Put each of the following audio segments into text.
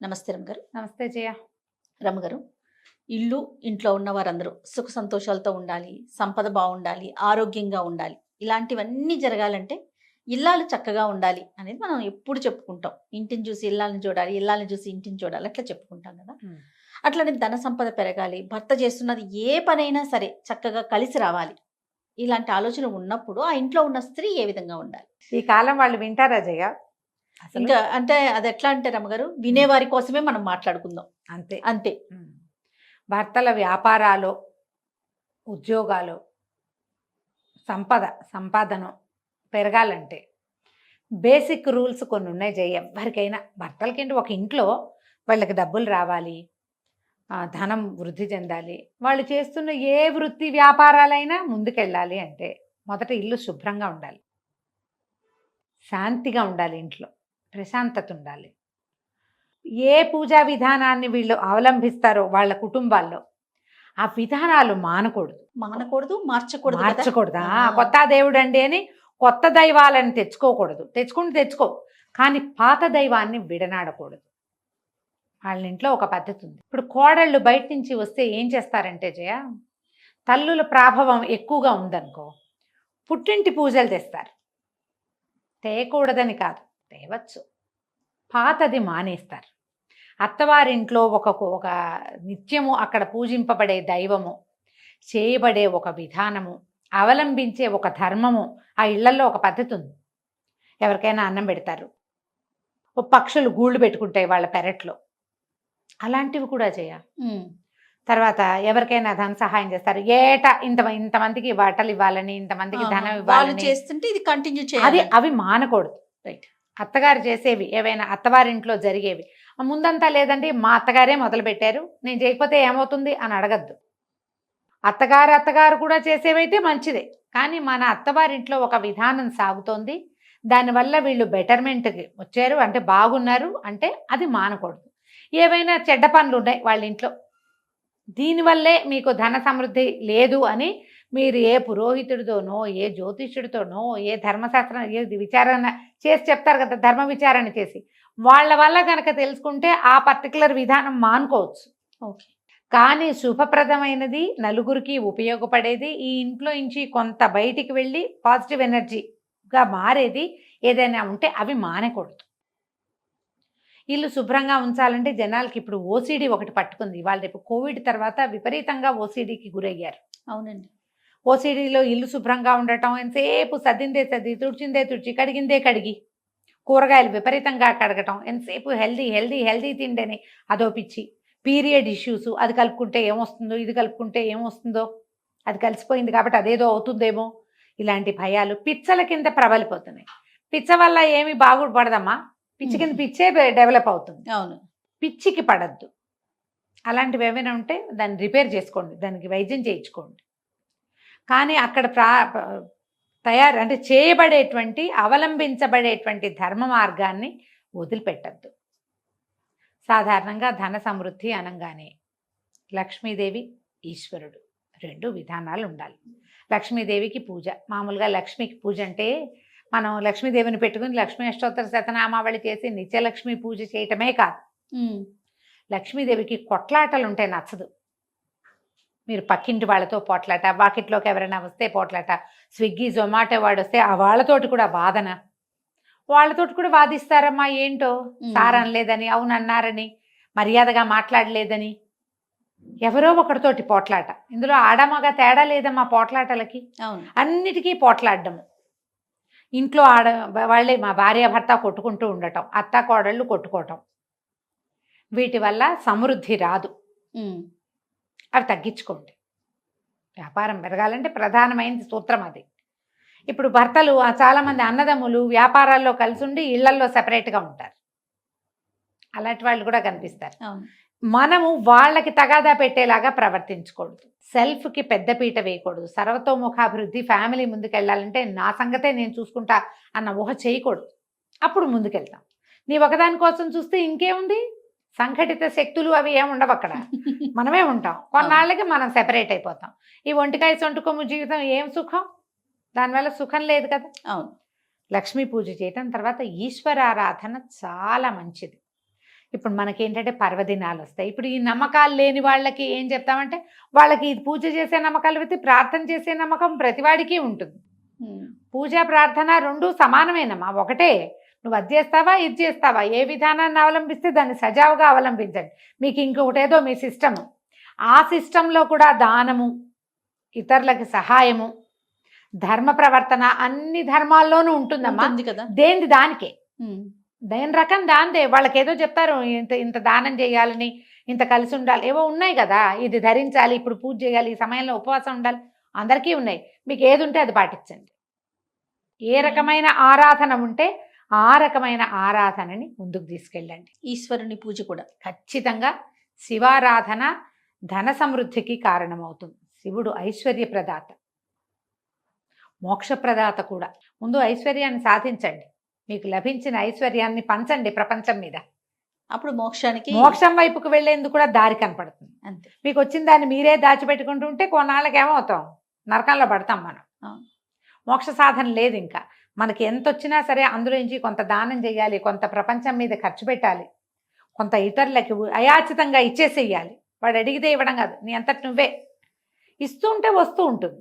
నమస్తే రమగారు. నమస్తే జయ. రమగారు, ఇల్లు, ఇంట్లో ఉన్న వారందరూ సుఖ సంతోషాలతో ఉండాలి, సంపద బావుండాలి, ఆరోగ్యంగా ఉండాలి. ఇలాంటివన్నీ జరగాలంటే ఇల్లాలు చక్కగా ఉండాలి అనేది మనం ఎప్పుడు చెప్పుకుంటాం. ఇంటిని చూసి ఇల్లాలని చూడాలి, ఇల్లాలని చూసి ఇంటిని చూడాలి అట్లా చెప్పుకుంటాం కదా! అట్లనే ధన సంపద పెరగాలి, భర్త చేస్తున్నది ఏ పనైనా సరే చక్కగా కలిసి రావాలి. ఇలాంటి ఆలోచన ఉన్నప్పుడు ఆ ఇంట్లో ఉన్న స్త్రీ ఏ విధంగా ఉండాలి? ఈ కాలం వాళ్ళు వింటారా జయ? అసలు ఇంకా అంటే అదెట్లా అంటే రమగారు, వినేవారి కోసమే మనం మాట్లాడుకుందాం. అంతే. అంతే. భర్తల వ్యాపారాలు, ఉద్యోగాలు, సంపాదన పెరగాలంటే బేసిక్ రూల్స్ కొన్ని ఉన్నాయి జయ. ఎవరికైనా భర్తలకేంటి, ఒక ఇంట్లో వాళ్ళకి డబ్బులు రావాలి, ధనం వృద్ధి చెందాలి, వాళ్ళు చేస్తున్న ఏ వృత్తి వ్యాపారాలైనా ముందుకెళ్ళాలి అంటే మొదట ఇల్లు శుభ్రంగా ఉండాలి, శాంతిగా ఉండాలి, ఇంట్లో ప్రశాంతత ఉండాలి. ఏ పూజా విధానాన్ని వీళ్ళు అవలంబిస్తారో వాళ్ళ కుటుంబాల్లో ఆ విధానాలు మానకూడదు, మార్చకూడదు. కొత్త దేవుడు అండి అని కొత్త దైవాలను తెచ్చుకోకూడదు. తెచ్చుకో, కానీ పాత దైవాన్ని విడనాడకూడదు. వాళ్ళ ఇంట్లో ఒక పద్ధతి ఉంది. ఇప్పుడు కోడళ్ళు బయట నుంచి వస్తే ఏం చేస్తారంటే జయ, తల్లుల ప్రభావం ఎక్కువగా ఉందనుకో, పుట్టింటి పూజలు తెస్తారు. తేయకూడదని కాదు, తేవచ్చు, పాతది మానేస్తారు. అత్తవారింట్లో ఒక నిత్యము అక్కడ పూజింపబడే దైవము, చేయబడే ఒక విధానము, అవలంబించే ఒక ధర్మము, ఆ ఇళ్లలో ఒక పద్ధతి ఉంది. ఎవరికైనా అన్నం పెడతారు, పక్షులు గూళ్ళు పెట్టుకుంటాయి వాళ్ళ పెరట్లో, అలాంటివి కూడా చేయ. తర్వాత ఎవరికైనా ధన సహాయం చేస్తారు, ఏటా ఇంతమందికి బట్టలు ఇవ్వాలని, ఇంతమందికి ధనం ఇవ్వాలని చేస్తుంటే ఇది కంటిన్యూ చేయాలి. అవి మానకూడదు. రైట్. అత్తగారు చేసేవి ఏవైనా, అత్తవారింట్లో జరిగేవి ముందంతా లేదండి మా అత్తగారే మొదలు పెట్టారు, నేను చేయకపోతే ఏమవుతుంది అని అడగద్దు. అత్తగారు కూడా చేసేవైతే మంచిదే, కానీ మన అత్తవారింట్లో ఒక విధానం సాగుతోంది, దానివల్ల వీళ్ళు బెటర్మెంట్కి వచ్చారు అంటే బాగున్నారు అంటే అది మానకూడదు. ఏవైనా చెడ్డ పనులు ఉన్నాయి వాళ్ళ ఇంట్లో, దీనివల్లే మీకు ధన సమృద్ధి లేదు అని మీరు ఏ పురోహితుడితోనో, ఏ జ్యోతిష్యుడితోనో, ఏ ధర్మశాస్త్రం, ఏ విచారణ చేసి చెప్తారు కదా, ధర్మ విచారణ చేసి వాళ్ళ వల్ల కనుక తెలుసుకుంటే ఆ పర్టికులర్ విధానం మానుకోవచ్చు. ఓకే. కానీ శుభప్రదమైనది, నలుగురికి ఉపయోగపడేది, ఈ ఇంట్లో నుంచి కొంత బయటికి వెళ్ళి పాజిటివ్ ఎనర్జీగా మారేది ఏదైనా ఉంటే అవి మానకూడదు. ఇల్లు శుభ్రంగా ఉంచాలంటే జనాలకి ఇప్పుడు ఓసిడి ఒకటి పట్టుకుంది. వాళ్ళు రేపు కోవిడ్ తర్వాత విపరీతంగా ఓసిడికి గురయ్యారు. అవునండి. ఓసిడిలో ఇల్లు శుభ్రంగా ఉండటం, ఎంతసేపు సర్దిందే సర్ది, తుడిచిందే తుడిచి, కడిగిందే కడిగి, కూరగాయలు విపరీతంగా కడగటం, ఎంతసేపు హెల్దీ తిండని అదో పిచ్చి. పీరియడ్ ఇష్యూస్, అది కలుపుకుంటే ఏమొస్తుందో, ఇది కలుపుకుంటే ఏమొస్తుందో, అది కలిసిపోయింది కాబట్టి అదేదో అవుతుందేమో, ఇలాంటి భయాలు పిచ్చల కింద ప్రబలిపోతున్నాయి. పిచ్చ వల్ల ఏమి బాగుపడదమ్మా, పిచ్చి కింద పిచ్చే డెవలప్ అవుతుంది. అవును. పిచ్చికి పడద్దు. అలాంటివి ఏమైనా ఉంటే దాన్ని రిపేర్ చేసుకోండి, దానికి వైద్యం చేయించుకోండి. కానీ అక్కడ అంటే చేయబడేటువంటి, అవలంబించబడేటువంటి ధర్మ మార్గాన్ని వదిలిపెట్టద్దు. సాధారణంగా ధన సమృద్ధి అనగానే లక్ష్మీదేవి, ఈశ్వరుడు రెండు విధానాలు ఉండాలి. లక్ష్మీదేవికి పూజ, మామూలుగా లక్ష్మికి పూజ అంటే మనం లక్ష్మీదేవిని పెట్టుకుని లక్ష్మీ అష్టోత్తర శతనామావళి చేసి నిత్యలక్ష్మి పూజ చేయటమే కాదు. లక్ష్మీదేవికి కొట్లాటలు ఉంటే నచ్చదు. మీరు పక్కింటి వాళ్ళతో పోట్లాట, వాకిట్లోకి ఎవరైనా వస్తే పోట్లాట, స్విగ్గీ జొమాటో వాడు వస్తే ఆ వాళ్ళతోటి కూడా వాదన, వాళ్ళతోటి కూడా వాదిస్తారమ్మా. ఏంటో సార్ అనలేదని, అవునన్నారని, మర్యాదగా మాట్లాడలేదని, ఎవరో ఒకటితోటి పోట్లాట. ఇందులో ఆడమగా తేడా లేదమ్మా పోట్లాటలకి. అన్నిటికీ పోట్లాడము. ఇంట్లో వాళ్ళే మా భార్యాభర్త కొట్టుకుంటూ ఉండటం, అత్త కోడళ్ళు కొట్టుకోవటం, వీటి వల్ల సమృద్ధి రాదు. అవి తగ్గించుకోండి. వ్యాపారం పెరగాలంటే ప్రధానమైన సూత్రం అది. ఇప్పుడు భర్తలు చాలామంది అన్నదమ్ములు వ్యాపారాల్లో కలిసి ఉండి ఇళ్లల్లో సెపరేట్గా ఉంటారు. అలాంటి వాళ్ళు కూడా కనిపిస్తారు. మనము వాళ్ళకి తగాదా పెట్టేలాగా ప్రవర్తించకూడదు. సెల్ఫ్కి పెద్దపీట వేయకూడదు. సర్వతోముఖాభివృద్ధి, ఫ్యామిలీ ముందుకెళ్ళాలంటే నా సంగతే నేను చూసుకుంటా అన్న ఊహ చేయకూడదు. అప్పుడు ముందుకెళ్తాం. నీ ఒకదాని కోసం చూస్తే ఇంకేముంది, సంఘటిత శక్తులు అవి ఏముండవు అక్కడ, మనమే ఉంటాం. కొన్నాళ్ళకి మనం సెపరేట్ అయిపోతాం. ఈ ఒంటికాయ సొంటుకొమ్ము జీవితం ఏం సుఖం, దానివల్ల సుఖం లేదు కదా. అవును. లక్ష్మీ పూజ చేయటం, తర్వాత ఈశ్వరారాధన చాలా మంచిది. ఇప్పుడు మనకేంటంటే పర్వదినాలు వస్తాయి. ఇప్పుడు ఈ నమ్మకాలు లేని వాళ్ళకి ఏం చెప్తామంటే, వాళ్ళకి ఇది పూజ చేసే నమ్మకాలు అయితే ప్రార్థన చేసే నమ్మకం ప్రతివాడికి ఉంటుంది. పూజ ప్రార్థన 2 సమానమేనమ్మా, ఒకటే. నువ్వు అది చేస్తావా ఇది చేస్తావా, ఏ విధానాన్ని అవలంబిస్తే దాన్ని సజావుగా అవలంబించండి. మీకు ఇంకొకటేదో మీ సిస్టము, ఆ సిస్టంలో కూడా దానము, ఇతరులకి సహాయము, ధర్మ ప్రవర్తన అన్ని ధర్మాల్లోనూ ఉంటుందమ్మా. ఉంది కదా. దేనిది దానికే, దేని రకం దాందే. వాళ్ళకి ఏదో చెప్తారు, ఇంత ఇంత దానం చేయాలని, ఇంత కలిసి ఉండాలి, ఏవో ఉన్నాయి కదా, ఇది ధరించాలి, ఇప్పుడు పూజ చేయాలి, ఈ సమయంలో ఉపవాసం ఉండాలి, అందరికీ ఉన్నాయి. మీకు ఏది ఉంటే అది పాటించండి. ఏ రకమైన ఆరాధన ఉంటే ఆ రకమైన ఆరాధనని ముందుకు తీసుకెళ్ళండి. ఈశ్వరుని పూజ కూడా ఖచ్చితంగా శివారాధన ధన సమృద్ధికి కారణమవుతుంది. శివుడు ఐశ్వర్య ప్రదాత, మోక్ష ప్రదాత కూడా. ముందు ఐశ్వర్యాన్ని సాధించండి, మీకు లభించిన ఐశ్వర్యాన్ని పంచండి ప్రపంచం మీద. అప్పుడు మోక్షానికి, మోక్షం వైపుకు వెళ్లేందుకు కూడా దారి కనపడుతుంది. అంతే. మీకు వచ్చిన దాన్ని మీరే దాచిపెట్టుకుంటూ ఉంటే కొన్నాళ్ళకి ఏమవుతాం, నరకంలో పడతాం మనం. మోక్ష సాధన లేదు. ఇంకా మనకి ఎంత వచ్చినా సరే అందులో నుంచి కొంత దానం చేయాలి, కొంత ప్రపంచం మీద ఖర్చు పెట్టాలి, కొంత ఇతరులకి అయాచితంగా ఇచ్చేసేయాలి. వాడు అడిగితే ఇవ్వడం కాదు, నీ అంతటి నువ్వే ఇస్తూ ఉంటే వస్తూ ఉంటుంది.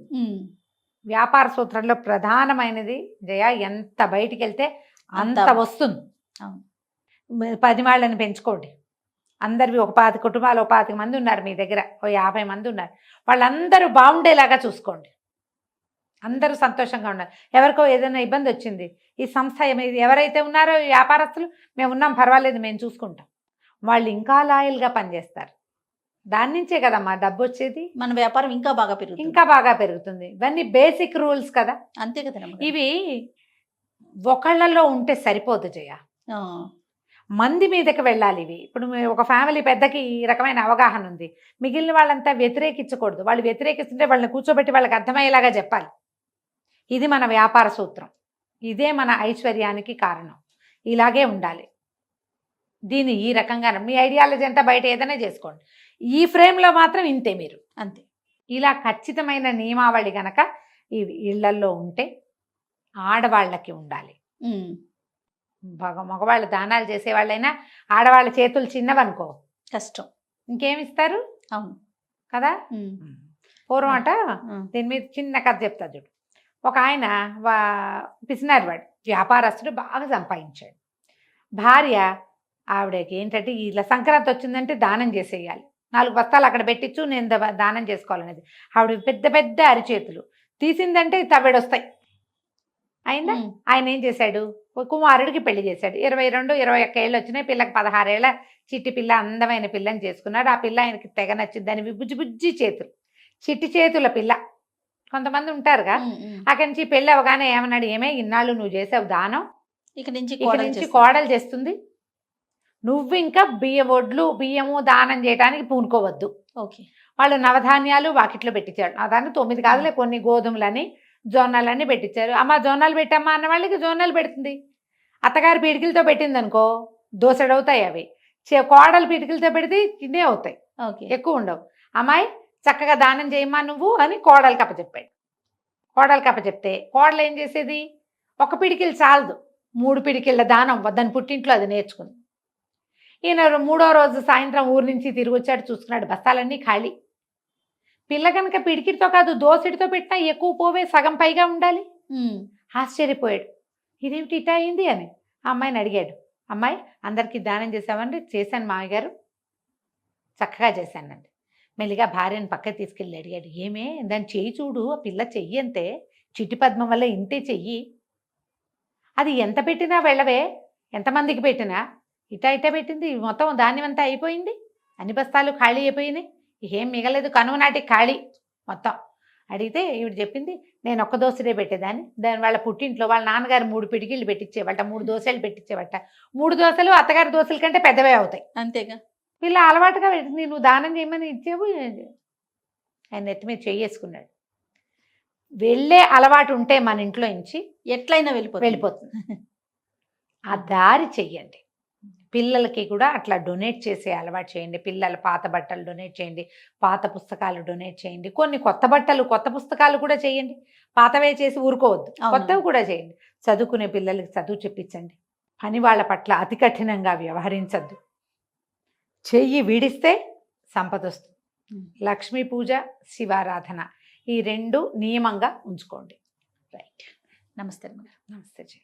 వ్యాపార సూత్రంలో ప్రధానమైనది జయ, ఎంత బయటికి వెళ్తే అంత వస్తుంది. 10 వాళ్ళని పెంచుకోండి. అందరివి ఒక 10 కుటుంబాలు, 25 మంది ఉన్నారు మీ దగ్గర, 50 మంది ఉన్నారు, వాళ్ళందరూ బాగుండేలాగా చూసుకోండి. అందరూ సంతోషంగా ఉన్నారు. ఎవరికో ఏదైనా ఇబ్బంది వచ్చింది, ఈ సంస్థ ఎవరైతే ఉన్నారో వ్యాపారస్తులు, మేము ఉన్నాం పర్వాలేదు మేము చూసుకుంటాం, వాళ్ళు ఇంకా లాయల్గా పనిచేస్తారు. దాని నుంచే కదమ్మా డబ్బు వచ్చేది. మన వ్యాపారం ఇంకా బాగా పెరుగుతుంది, ఇంకా బాగా పెరుగుతుంది. ఇవన్నీ బేసిక్ రూల్స్ కదా. అంతే కదా. ఇవి ఒకళ్ళలో ఉంటే సరిపోదు జయ, మంది మీదకి వెళ్ళాలి ఇవి. ఇప్పుడు ఒక ఫ్యామిలీ పెద్దకి ఈ రకమైన అవగాహన ఉంది, మిగిలిన వాళ్ళంతా వ్యతిరేకించకూడదు. వాళ్ళు వ్యతిరేకిస్తుంటే వాళ్ళని కూర్చోబెట్టి వాళ్ళకి అర్థమయ్యేలాగా చెప్పాలి. ఇది మన వ్యాపార సూత్రం, ఇదే మన ఐశ్వర్యానికి కారణం. ఇలాగే ఉండాలి. దీన్ని ఈ రకంగా మీ ఐడియాలజీ అంతా బయట ఏదైనా చేసుకోండి, ఈ ఫ్రేమ్లో మాత్రం ఇంతే మీరు, అంతే. ఇలా ఖచ్చితమైన నియమావళి గనక ఈ ఇళ్లల్లో ఉంటే ఆడవాళ్ళకి ఉండాలి. మగవాళ్ళు దానాలు చేసేవాళ్ళైనా ఆడవాళ్ళ చేతులు చిన్నవనుకో కష్టం, ఇంకేమిస్తారు. అవును కదా. పూర్వం అట దీని మీద చిన్న కథ చెప్తా చూడు. ఒక ఆయన పిసినారు, వాడు వ్యాపారస్తుడు, బాగా సంపాదించాడు. భార్య ఆవిడకి ఏంటంటే ఇలా సంక్రాంతి వచ్చిందంటే దానం చేసేయాలి, 4 బస్తాలు అక్కడ పెట్టించు, నేను దానం చేసుకోవాలనేది. ఆవిడ పెద్ద పెద్ద అరిచేతులు, తీసిందంటే తవ్వేడొస్తాయి. అయిందా. ఆయన ఏం చేశాడు, కుమారుడికి పెళ్లి చేశాడు. 22-21 ఏళ్ళు వచ్చినాయి, పిల్లకి 16 ఏళ్ళ చిట్టి పిల్ల, అందమైన పిల్లని చేసుకున్నాడు. ఆ పిల్ల ఆయనకి తెగ నచ్చింది. దాని బుజ్జి బుజ్జి చేతులు, చిట్టి చేతుల పిల్ల. కొంతమంది ఉంటారుగా. అక్కడి నుంచి పెళ్ళి అవగానే ఏమన్నాడు, ఏమే ఇన్నాళ్ళు నువ్వు చేసావు దానం, ఇక నుంచి కోడలు చేస్తుంది, నువ్వు ఇంకా వడ్లు బియ్యము దానం చేయడానికి పూనుకోవద్దు. ఓకే. వాళ్ళు నవధాన్యాలు వాకిట్లో పెట్టించాడు. దాన్ని 9 కాదులే, కొన్ని గోధుమలని జొన్నలన్నీ పెట్టించారు. అమ్మ జొన్నలు పెట్టమ్మా అన్న వాళ్ళకి జొన్నలు పెడుతుంది. అత్తగారి పీడికిలతో పెట్టింది అనుకో దోసెడవుతాయి అవి. కోడలు పీడికిలతో పెడితే చిన్నే అవుతాయి, ఎక్కువ ఉండవు. అమ్మాయి చక్కగా దానం చేయమ్మా నువ్వు అని కోడలు కప్పచెప్పాడు. కోడలు కప్పచెప్తే కోడలు ఏం చేసేది, 1 పిడికిలు చాలదు, 3 పిడికిళ్ళ దానం దాని పుట్టింట్లో అది నేర్చుకుంది. ఈయన 3వ రోజు సాయంత్రం ఊరు నుంచి తిరిగి వచ్చాడు, చూసుకున్నాడు బస్తాలన్నీ ఖాళీ. పిల్ల కనుక పిడికిడితో కాదు దోసెడితో పెట్టినా ఎక్కువ పోవే, సగం పైగా ఉండాలి. ఆశ్చర్యపోయాడు, ఇదేమిటి ఇటా అయింది అని ఆ అమ్మాయిని అడిగాడు. అమ్మాయి అందరికీ దానం చేసామండి, చేశాను మామయ్య గారు, చక్కగా చేశానండి. మెల్లిగా భార్యను పక్కకి తీసుకెళ్ళి అడిగాడు, ఏమే దాన్ని చెయ్యి చూడు, ఆ పిల్ల చెయ్యి అంతే, చిట్టి పద్మం వల్ల ఇంతే చెయ్యి, అది ఎంత పెట్టినా వెళ్ళవే, ఎంతమందికి పెట్టినా ఇటా పెట్టింది, మొత్తం ధాన్యం అంతా అయిపోయింది, అన్ని బస్తాలు ఖాళీ అయిపోయినాయి, ఏం మిగలేదు, కనుమ నాటికి ఖాళీ మొత్తం. అడిగితే ఈవిడ చెప్పింది, నేను 1 దోసెడే పెట్టేదాన్ని, దాని వాళ్ళ పుట్టింట్లో వాళ్ళ నాన్నగారు 3 పిడికిళ్ళు పెట్టించేవాట, 3 దోసెలు పెట్టించేవాట. 3 దోసెలు అత్తగారి దోసెల కంటే పెద్దవే అవుతాయి, అంతేగా. పిల్ల అలవాటుగా పెట్టింది, నువ్వు దానం చేయమని ఇచ్చేవు. ఆయన నెత్తి మీద చెయ్యేసుకున్నాడు. వెళ్ళే అలవాటు ఉంటే మన ఇంట్లో నుంచి ఎట్లయినా వెళ్ళిపోతుంది. ఆ దారి చెయ్యండి. పిల్లలకి కూడా అట్లా డొనేట్ చేసే అలవాటు చేయండి. పిల్లల పాత బట్టలు డొనేట్ చేయండి, పాత పుస్తకాలు డొనేట్ చేయండి, కొన్ని కొత్త బట్టలు కొత్త పుస్తకాలు కూడా చేయండి. పాతవే చేసి ఊరుకోవద్దు, కొత్తవి కూడా చేయండి. చదువుకునే పిల్లలకి చదువు చెప్పించండి. పని వాళ్ళ పట్ల అతి కఠినంగా వ్యవహరించద్దు. చెయ్యి విడిస్తే సంపద వస్తుంది. ఉమ్. లక్ష్మీ పూజ, శివారాధన ఈ 2 నియమంగా ఉంచుకోండి. రైట్. నమస్తే అమ్మగారు. నమస్తే జీ.